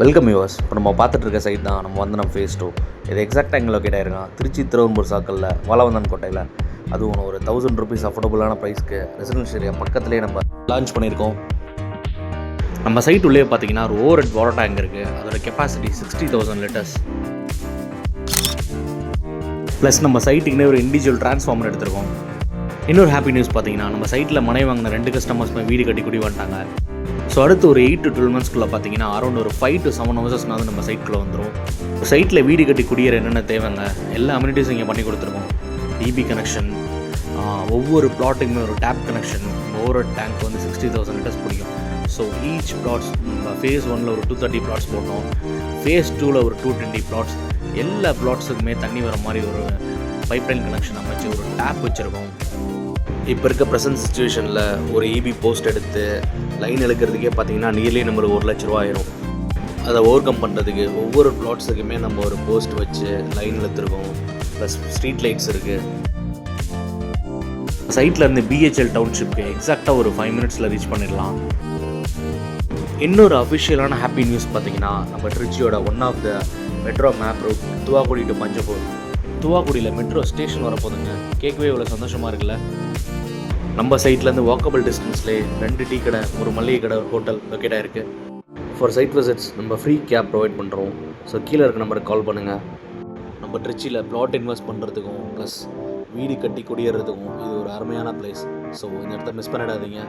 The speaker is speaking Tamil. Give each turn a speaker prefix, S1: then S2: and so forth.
S1: Welcome viewers. இப்போ நம்ம பார்த்துட்டு இருக்க சைட் தான் நம்ம ஃபேஸ் 2. இது எக்ஸாக்டாக எங்கே லொக்கேட் ஆகிருக்கான், திருச்சி திருவம்பூர் சாக்கலில் வாழவந்தன் கோட்டையில். அதுவும் ஒரு 1000 rupees அஃபோர்டபுளான ப்ரைஸ்க்கு ரெசிடென்ஷியல் ஏரியா பக்கத்துலேயே நம்ம லான்ச் பண்ணியிருக்கோம். நம்ம சைட் உள்ளே பார்த்தீங்கன்னா ஒரு ஓவர் ஹெட் வாட்டர் டேங்க் இருக்குது. அதோட கெப்பாசிட்டி 60,000 liters. ப்ளஸ் நம்ம சைட்டுக்குன்னே ஒரு இண்டிவிஜுவல் டிரான்ஸ்ஃபார்மர் எடுத்திருக்கோம். இன்னொரு ஹாப்பி நியூஸ் பார்த்தீங்கன்னா நம்ம சைட்டில் மனை வாங்கின 2 கஸ்டமர்ஸ்மே வீடு கட்டி குடி வந்துட்டாங்க. ஸோ அடுத்து ஒரு 8 to 12 monthsக்குள்ளே பார்த்தீங்கன்னா அரௌண்ட் ஒரு 5 to 7 houses நம்ம சைட்டுக்குள்ளே வந்துடும். சைட்டில் வீடு கட்டி குடியேற என்னென்ன தேவைங்க எல்லா அம்யூனிட்டிஸும் இங்கே பண்ணி கொடுத்துருக்கோம். டிபி கனெக்ஷன், ஒவ்வொரு பிளாட்டுக்குமே ஒரு டேப் கனெக்ஷன், ஓவர் டேங்க் வந்து 60,000 liters பிடிக்கும். ஸோ ஈச் பிளாட்ஸ் ஃபேஸ் 1ல் ஒரு 230 plots போட்டோம், ஃபேஸ் 2ல் ஒரு 220 plots. எல்லா பிளாட்ஸுக்குமே தண்ணி வர மாதிரி ஒரு பைப்லைன் கனெக்ஷன் அமைச்சு ஒரு டேப் வச்சுருக்கோம். இப்போ இருக்க ப்ரெசன்ட் சுச்சுவேஷனில் ஒரு இபி போஸ்ட் எடுத்து லைன் இழுக்கிறதுக்கே பார்த்தீங்கன்னா நியர்லி நம்மளுக்கு 1 லட்ச ரூபா ஆயிரும். அதை ஓவர் கம் பண்ணுறதுக்கு ஒவ்வொரு பிளாட்ஸுக்குமே நம்ம ஒரு போஸ்ட் வச்சு லைன் இழுத்துருக்கோம். ப்ளஸ் ஸ்ட்ரீட் லைட்ஸ் இருக்குது. சைட்டில் இருந்து பிஹெச்எல் டவுன்ஷிப்க்கு எக்ஸாக்டாக ஒரு 5 minutesல ரீச் பண்ணிடலாம். இன்னொரு அஃபிஷியலான ஹாப்பி நியூஸ் பார்த்தீங்கன்னா நம்ம திருச்சியோட one of the metro map route Thuvakudi to Panjappur. துவாக்குடியில் மெட்ரோ ஸ்டேஷன் வரப்போதுங்க. கேட்கவே இவ்வளோ சந்தோஷமாக இருக்குல்ல. நம்ம சைட்லேருந்து வாக்கபிள் டிஸ்டன்ஸ்லேயே 2 டீ கடை, ஒரு மளிகை கடை, ஒரு ஹோட்டல் லொக்கேட் ஆகிருக்கு. ஃபார் சைட் விசிட்ஸ் நம்ம ஃப்ரீ கேப் ப்ரொவைட் பண்ணுறோம். ஸோ கீழே இருக்க நம்பருக்கு கால் பண்ணுங்கள். நம்ம திருச்சியில் பிளாட் இன்வெஸ்ட் பண்ணுறதுக்கும் ப்ளஸ் வீடு கட்டி குடியேறதுக்கும் இது ஒரு அருமையான பிளேஸ். ஸோ இந்த இடத்த மிஸ் பண்ணிடாதீங்க.